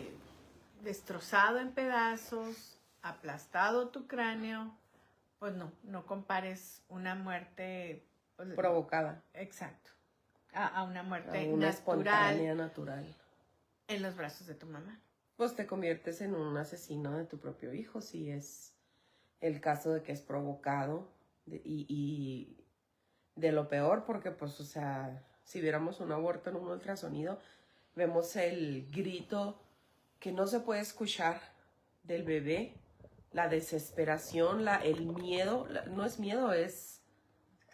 destrozado en pedazos, aplastado tu cráneo. Pues no compares una muerte provocada. Exacto. A una muerte a una espontánea, natural. En los brazos de tu mamá. Pues te conviertes en un asesino de tu propio hijo, si es el caso de que es provocado y de lo peor, porque pues, o sea, si viéramos un aborto en un ultrasonido, vemos el grito que no se puede escuchar del bebé, la desesperación, el miedo, no es miedo, es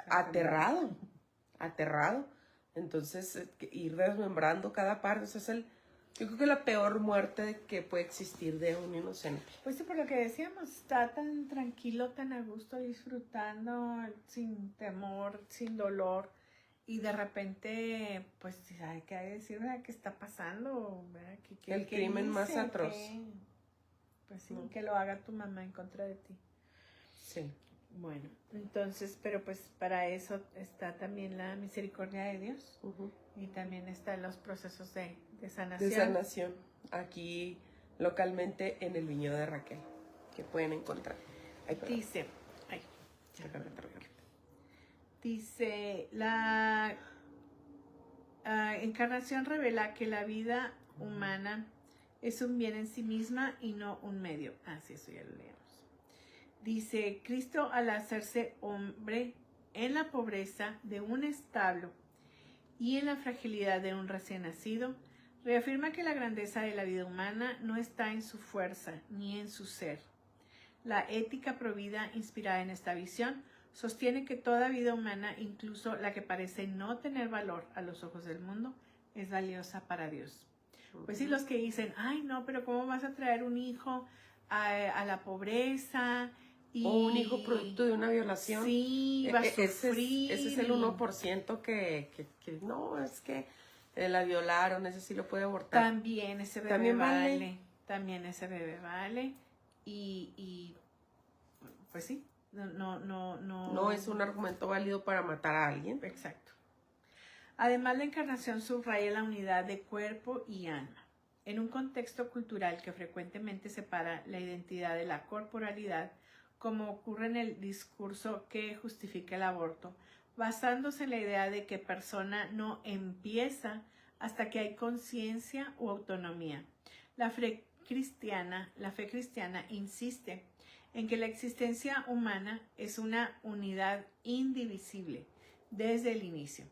aterrado. Entonces, ir desmembrando cada parte, o sea, yo creo que la peor muerte que puede existir de un inocente. Pues sí, por lo que decíamos, está tan tranquilo, tan a gusto, disfrutando, sin temor, sin dolor, y de repente, pues, hay que decir, ¿verdad? ¿Qué está pasando? ¿Verdad? El crimen más atroz. Pues sí, que lo haga tu mamá en contra de ti. Sí. Bueno, entonces, pero pues para eso está también la misericordia de Dios. Y también están los procesos de sanación. De sanación, aquí localmente en el viñedo de Raquel, que pueden encontrar. Dice, la encarnación revela que la vida humana es un bien en sí misma y no un medio. Sí, eso ya lo leemos. Dice, Cristo al hacerse hombre en la pobreza de un establo y en la fragilidad de un recién nacido, reafirma que la grandeza de la vida humana no está en su fuerza ni en su ser. La ética provida inspirada en esta visión sostiene que toda vida humana, incluso la que parece no tener valor a los ojos del mundo, es valiosa para Dios. Pues sí, los que dicen, ay no, pero ¿cómo vas a traer un hijo a la pobreza? O un hijo producto de una violación. Sí, va a sufrir. Ese es el 1% que no, es que la violaron, ese sí lo puede abortar. También ese bebé vale. También ese bebé vale. Y pues sí, no es un argumento válido para matar a alguien. Exacto. Además, la encarnación subraya la unidad de cuerpo y alma. En un contexto cultural que frecuentemente separa la identidad de la corporalidad, como ocurre en el discurso que justifica el aborto, basándose en la idea de que persona no empieza hasta que hay conciencia u autonomía. La fe cristiana insiste en que la existencia humana es una unidad indivisible desde el inicio.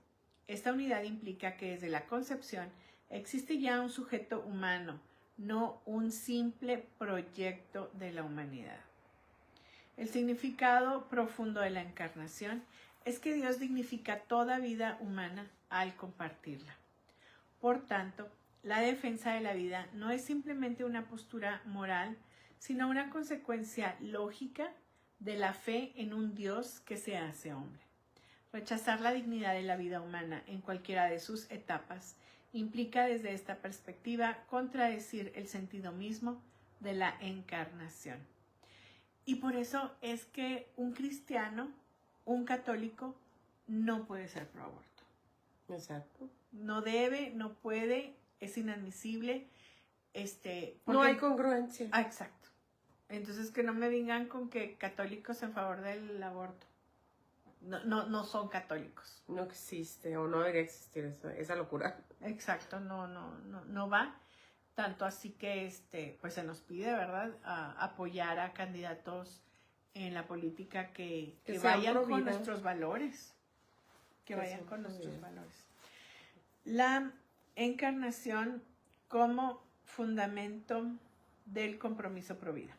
Esta unidad implica que desde la concepción existe ya un sujeto humano, no un simple proyecto de la humanidad. El significado profundo de la encarnación es que Dios dignifica toda vida humana al compartirla. Por tanto, la defensa de la vida no es simplemente una postura moral, sino una consecuencia lógica de la fe en un Dios que se hace hombre. Rechazar la dignidad de la vida humana en cualquiera de sus etapas implica desde esta perspectiva contradecir el sentido mismo de la encarnación. Y por eso es que un cristiano, un católico, no puede ser pro aborto. Exacto. No debe, no puede, es inadmisible. No hay congruencia. Ah, exacto. Entonces que no me vengan con que católicos en favor del aborto. No son católicos. No existe o no debería existir esa locura. Exacto, no va. Tanto así que pues se nos pide, ¿verdad?, apoyar a candidatos en la política que vayan con nuestros valores. Que vayan con nuestros valores. La encarnación como fundamento del compromiso pro vida.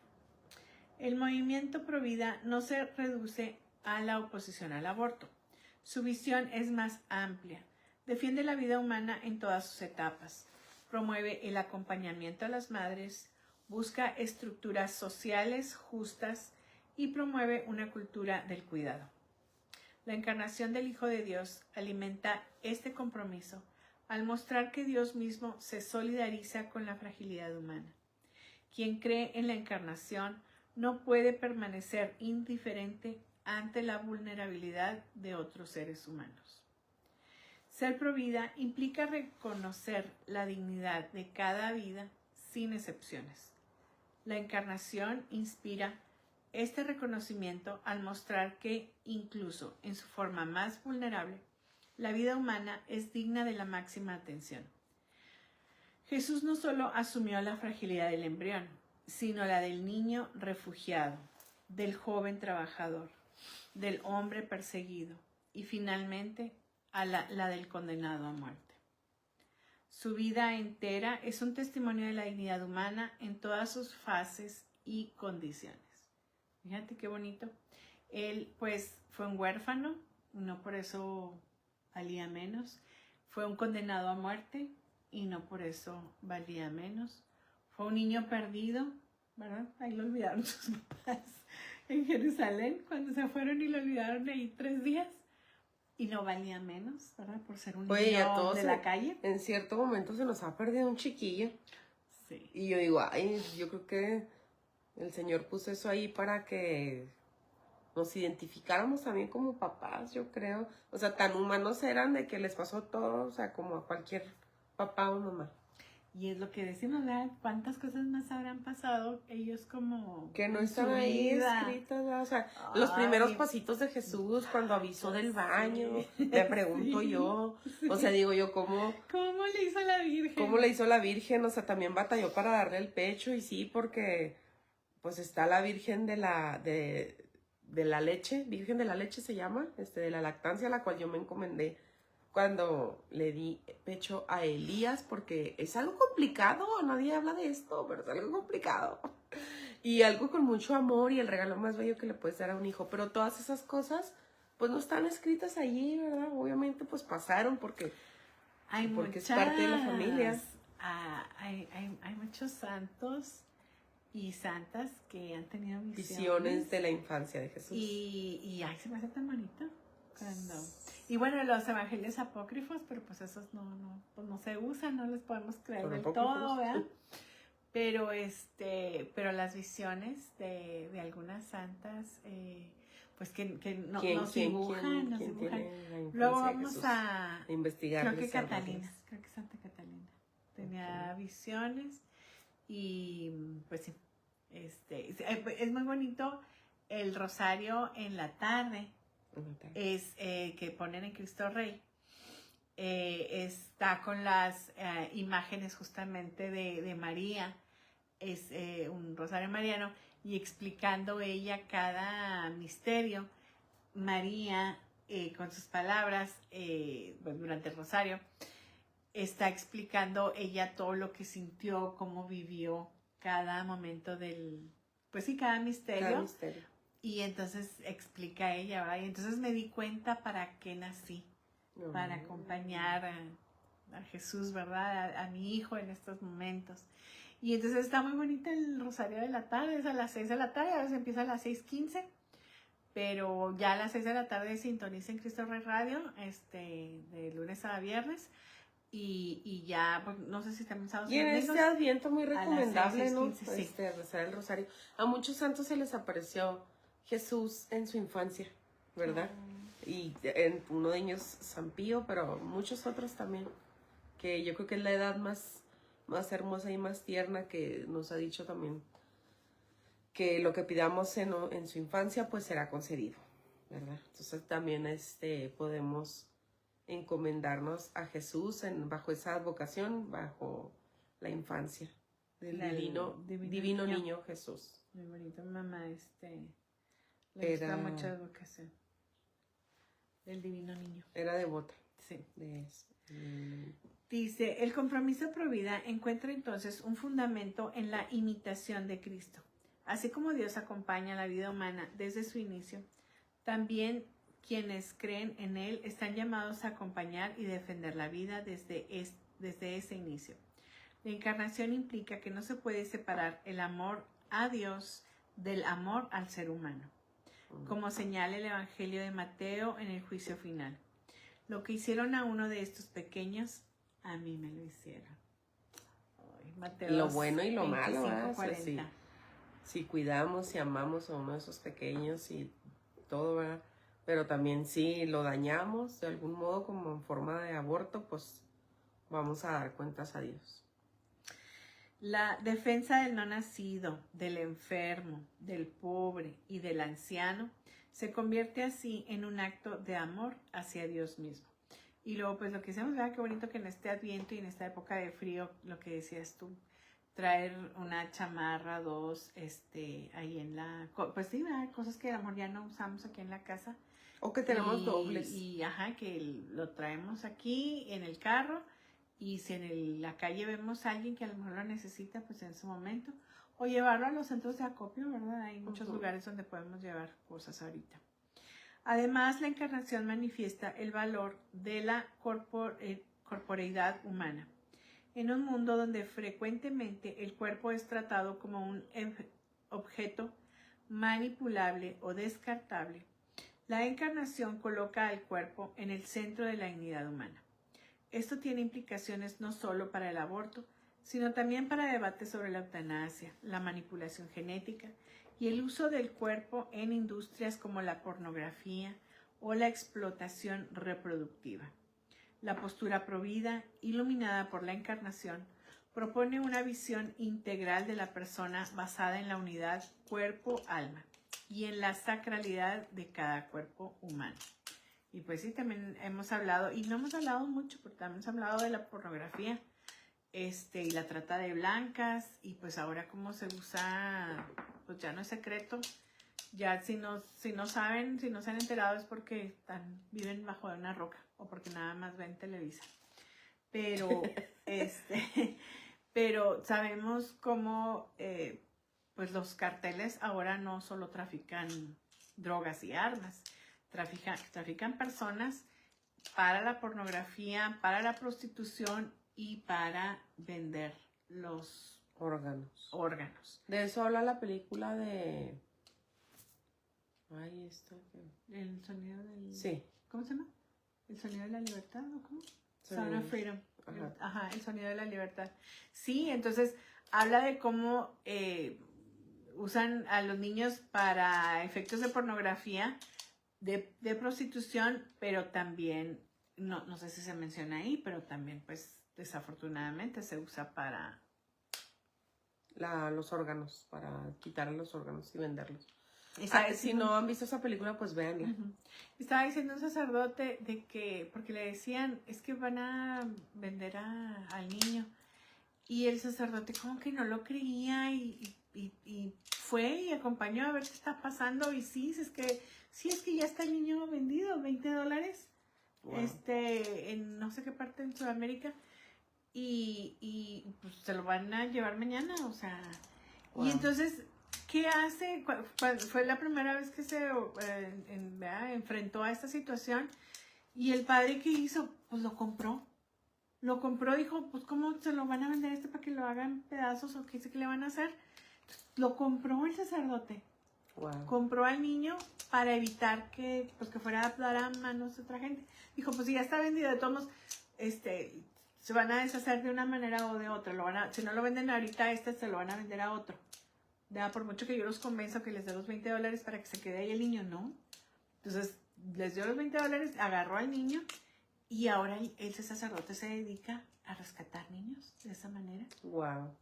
El movimiento pro vida no se reduce a la oposición al aborto. Su visión es más amplia. Defiende la vida humana en todas sus etapas. Promueve el acompañamiento a las madres, busca estructuras sociales justas y promueve una cultura del cuidado. La encarnación del Hijo de Dios alimenta este compromiso al mostrar que Dios mismo se solidariza con la fragilidad humana. Quien cree en la encarnación no puede permanecer indiferente ante la vulnerabilidad de otros seres humanos. Ser pro vida implica reconocer la dignidad de cada vida sin excepciones. La encarnación inspira este reconocimiento al mostrar que, incluso en su forma más vulnerable, la vida humana es digna de la máxima atención. Jesús no solo asumió la fragilidad del embrión, sino la del niño refugiado, del joven trabajador, del hombre perseguido y finalmente a la del condenado a muerte. Su vida entera es un testimonio de la dignidad humana en todas sus fases y condiciones. Fíjate qué bonito. Él pues fue un huérfano, no por eso valía menos. Fue un condenado a muerte y no por eso valía menos. Fue un niño perdido, ¿verdad? Ahí lo olvidaron sus papás en Jerusalén cuando se fueron y lo olvidaron ahí 3 días. Y no valía menos, ¿verdad? Por ser un niño de la calle. En cierto momento se nos ha perdido un chiquillo. Sí. Y yo digo, ay, yo creo que el Señor puso eso ahí para que nos identificáramos también como papás, yo creo. O sea, tan humanos eran de que les pasó todo, o sea, como a cualquier papá o mamá. Y es lo que decimos, ¿verdad? ¿Cuántas cosas más habrán pasado ellos como que no están ahí escritas, ¿verdad? O sea, los primeros pasitos de Jesús cuando avisó del baño, me pregunto yo, o sea, digo yo, ¿cómo le hizo la Virgen? ¿Cómo le hizo la Virgen? O sea, también batalló para darle el pecho y sí, porque pues está la Virgen de la leche, Virgen de la Leche se llama, de la lactancia, a la cual yo me encomendé cuando le di pecho a Elías, porque es algo complicado, nadie habla de esto, pero es algo complicado. Y algo con mucho amor y el regalo más bello que le puedes dar a un hijo. Pero todas esas cosas, pues no están escritas allí, ¿verdad? Obviamente, pues pasaron porque es parte de la familia. Hay muchos santos y santas que han tenido visiones de la infancia de Jesús. Y ay, se me hace tan bonito. Y bueno, los evangelios apócrifos, pero pues esos pues no se usan, no les podemos creer del todo, ¿verdad? Pero las visiones de algunas santas, pues que nos dibujan. Luego vamos a investigar. Creo que Santa Catalina tenía visiones y pues sí, es muy bonito el rosario en la tarde. Es que ponen en Cristo Rey. Está con las imágenes justamente de María. Es un rosario mariano y explicando ella cada misterio. María, con sus palabras, durante el rosario, está explicando ella todo lo que sintió, cómo vivió cada momento cada misterio. Cada misterio. Y entonces explica ella, ¿verdad? Y entonces me di cuenta para qué nací, para acompañar a Jesús, ¿verdad? A mi hijo en estos momentos. Y entonces está muy bonito el rosario de la tarde, es a las 6 de la tarde, a veces empieza a las 6:15, pero ya a las 6 de la tarde sintoniza en Cristo Rey Radio, de lunes a viernes. Y ya, pues, no sé si también sábados y en este adviento muy recomendable, 6, ¿no? 15, sí. Rezar el rosario. A muchos santos se les apareció Jesús en su infancia, ¿verdad? Y en uno de ellos San Pío, pero muchos otros también, que yo creo que es la edad más hermosa y más tierna, que nos ha dicho también que lo que pidamos en su infancia pues será concedido, ¿verdad? Entonces también podemos encomendarnos a Jesús bajo esa advocación, bajo la infancia del divino niño Jesús. Muy bonito, mamá, le gusta mucho la advocación del divino niño. Era devota. Sí. De eso. Dice, el compromiso pro vida encuentra entonces un fundamento en la imitación de Cristo. Así como Dios acompaña la vida humana desde su inicio, también quienes creen en Él están llamados a acompañar y defender la vida desde ese inicio. La encarnación implica que no se puede separar el amor a Dios del amor al ser humano, como señala el Evangelio de Mateo en el juicio final. Lo que hicieron a uno de estos pequeños, a mí me lo hicieron. Mateo lo bueno y lo 25, malo, 40. Si cuidamos y amamos a uno de esos pequeños y todo, ¿verdad? Pero también si lo dañamos de algún modo, como en forma de aborto, pues vamos a dar cuentas a Dios. La defensa del no nacido, del enfermo, del pobre y del anciano se convierte así en un acto de amor hacia Dios mismo. Y luego, pues lo que hacemos, ¿verdad? Qué bonito que en este Adviento y en esta época de frío, lo que decías tú, traer una chamarra, dos, ahí en la... Pues sí, ¿verdad? Cosas que a lo mejor ya no usamos aquí en la casa. O que tenemos dobles. Que lo traemos aquí en el carro. Y si en la calle vemos a alguien que a lo mejor lo necesita, pues en su momento. O llevarlo a los centros de acopio, ¿verdad? Hay muchos lugares donde podemos llevar cosas ahorita. Además, la encarnación manifiesta el valor de la corporeidad humana. En un mundo donde frecuentemente el cuerpo es tratado como un objeto manipulable o descartable, la encarnación coloca al cuerpo en el centro de la dignidad humana. Esto tiene implicaciones no solo para el aborto, sino también para debates sobre la eutanasia, la manipulación genética y el uso del cuerpo en industrias como la pornografía o la explotación reproductiva. La postura provida, iluminada por la encarnación, propone una visión integral de la persona basada en la unidad cuerpo-alma y en la sacralidad de cada cuerpo humano. Y pues sí, también hemos hablado, y no hemos hablado mucho, porque también hemos hablado de la pornografía, y la trata de blancas, y pues ahora cómo se usa, pues ya no es secreto, ya si no saben, si no se han enterado es porque viven bajo de una roca o porque nada más ven Televisa. Pero, pero sabemos cómo pues los carteles ahora no solo trafican drogas y armas, trafican personas para la pornografía, para la prostitución y para vender los órganos. De eso habla la película de... Ay, esto... El sonido del... Sí. ¿Cómo se llama? ¿El sonido de la libertad o cómo? Sonido. Sound of Freedom. Ajá. Ajá, el sonido de la libertad. Sí, entonces habla de cómo usan a los niños para efectos de pornografía, de prostitución, pero también, no sé si se menciona ahí, pero también pues desafortunadamente se usa para... los órganos, para quitar los órganos y venderlos. Si no han visto esa película, pues véanla. Uh-huh. Estaba diciendo un sacerdote de que, porque le decían, es que van a vender al niño. Y el sacerdote como que no lo creía y fue y acompañó a ver qué está pasando. Y sí, es que ya está el niño vendido, $20. Wow. En no sé qué parte en Sudamérica. Y pues se lo van a llevar mañana, o sea. Wow. Y entonces... ¿Qué hace? Fue la primera vez que se enfrentó a esta situación y el padre, ¿qué hizo? Pues lo compró, dijo, pues ¿cómo se lo van a vender para que lo hagan pedazos o qué sé que le van a hacer? Lo compró el sacerdote, wow. Compró al niño para evitar que fuera a dar a manos de otra gente. Dijo, pues si ya está vendido, de todos modos, se van a deshacer de una manera o de otra, si no lo venden ahorita, se lo van a vender a otro. Por mucho que yo los convenzo que les dé los $20 para que se quede ahí el niño, ¿no? Entonces, les dio los $20, agarró al niño y ahora ese sacerdote se dedica a rescatar niños de esa manera. Wow.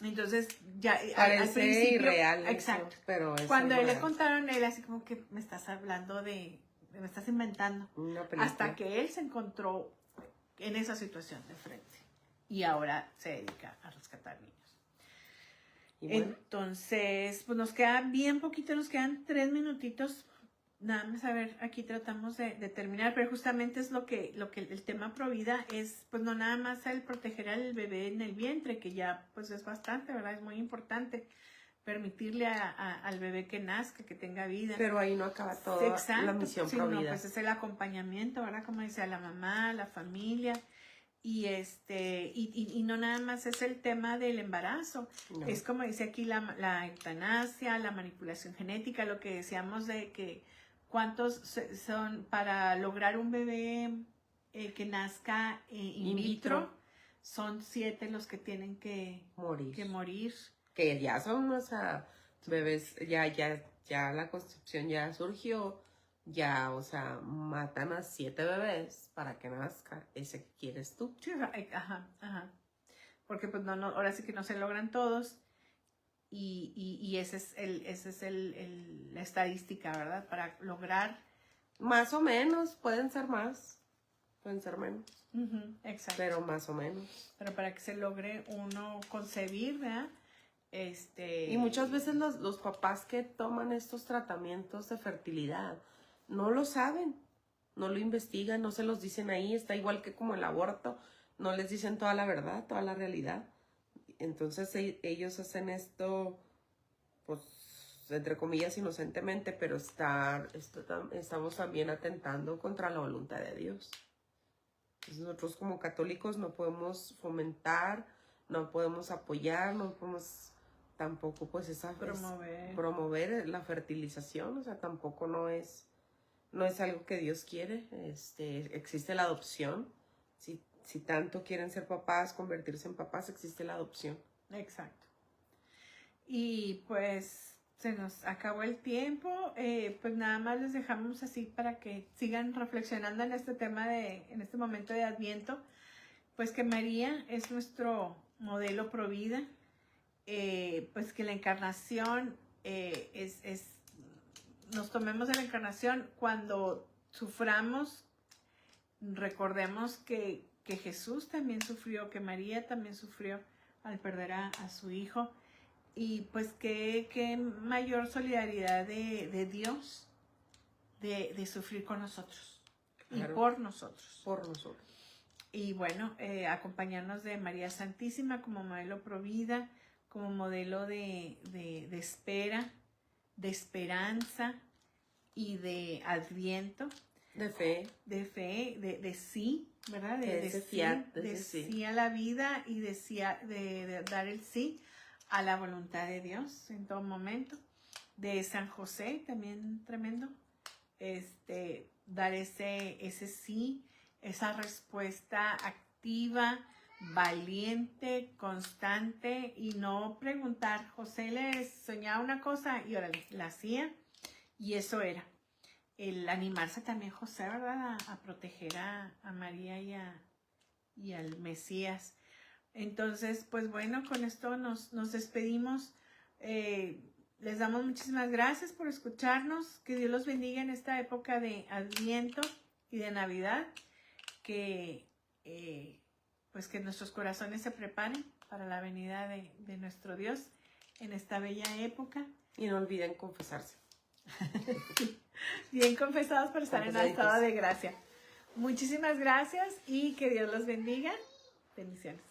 Entonces, ya parece al principio, irreal. Exacto. Eso, pero cuando él le contaron, él así como que me estás hablando me estás inventando. Hasta que él se encontró en esa situación de frente. Y ahora se dedica a rescatar niños. Bueno. Entonces, pues nos queda bien poquito, nos quedan 3 minutitos. Nada más, a ver, aquí tratamos de terminar, pero justamente es lo que el tema Provida es, pues no nada más el proteger al bebé en el vientre, que ya pues es bastante, ¿verdad? Es muy importante permitirle al bebé que nazca, que tenga vida. Pero ahí no acaba toda la misión sí, Provida. No, pues es el acompañamiento, ¿verdad? Como dice, a la mamá, a la familia. Y no nada más es el tema del embarazo, no. Es como dice aquí la eutanasia, la manipulación genética, lo que decíamos de que cuántos son para lograr un bebé que nazca in vitro, son 7 los que tienen que morir. Que ya son, o sea, bebés, ya la concepción ya surgió. Ya, o sea, matan a 7 bebés para que nazca ese que quieres tú. Sí, ajá. Porque pues no, ahora sí que no se logran todos. Y ese es la estadística, ¿verdad? Para lograr. Más o menos, pueden ser más, pueden ser menos. Uh-huh, exacto. Pero más o menos. Pero para que se logre uno concebir, ¿verdad? Y muchas veces los papás que toman estos tratamientos de fertilidad no lo saben, no lo investigan, no se los dicen ahí, está igual que como el aborto, no les dicen toda la verdad, toda la realidad. Entonces ellos hacen esto, pues, entre comillas, inocentemente, pero estamos también atentando contra la voluntad de Dios. Entonces nosotros como católicos no podemos fomentar, no podemos apoyar, no podemos tampoco pues promover la fertilización, o sea, tampoco no es algo que Dios quiere. Existe la adopción. Si tanto quieren ser papás, convertirse en papás, existe la adopción. Exacto. Y pues se nos acabó el tiempo. Pues nada más les dejamos así para que sigan reflexionando en este tema en este momento de Adviento. Pues que María es nuestro modelo Provida. Pues que la encarnación nos tomemos de la encarnación cuando suframos, recordemos que Jesús también sufrió, que María también sufrió al perder a su hijo, Y pues qué mayor solidaridad de Dios de sufrir con nosotros. Claro. Y por nosotros. Por nosotros. Y bueno, acompañarnos de María Santísima como modelo provida, como modelo de espera, de esperanza y de adviento. De fe. De fe, de sí, ¿verdad? De fiar, de sí a la vida y de dar el sí a la voluntad de Dios en todo momento. De San José, también tremendo. Dar ese sí, esa respuesta activa, valiente, constante y no preguntar. José le soñaba una cosa y órale, la hacía y eso era. El animarse también José, ¿verdad? A proteger a María y al Mesías. Entonces, pues bueno, con esto nos despedimos. Les damos muchísimas gracias por escucharnos. Que Dios los bendiga en esta época de Adviento y de Navidad. Pues que nuestros corazones se preparen para la venida de nuestro Dios en esta bella época. Y no olviden confesarse. Bien confesados para estar en estado de gracia. Muchísimas gracias y que Dios los bendiga. Bendiciones.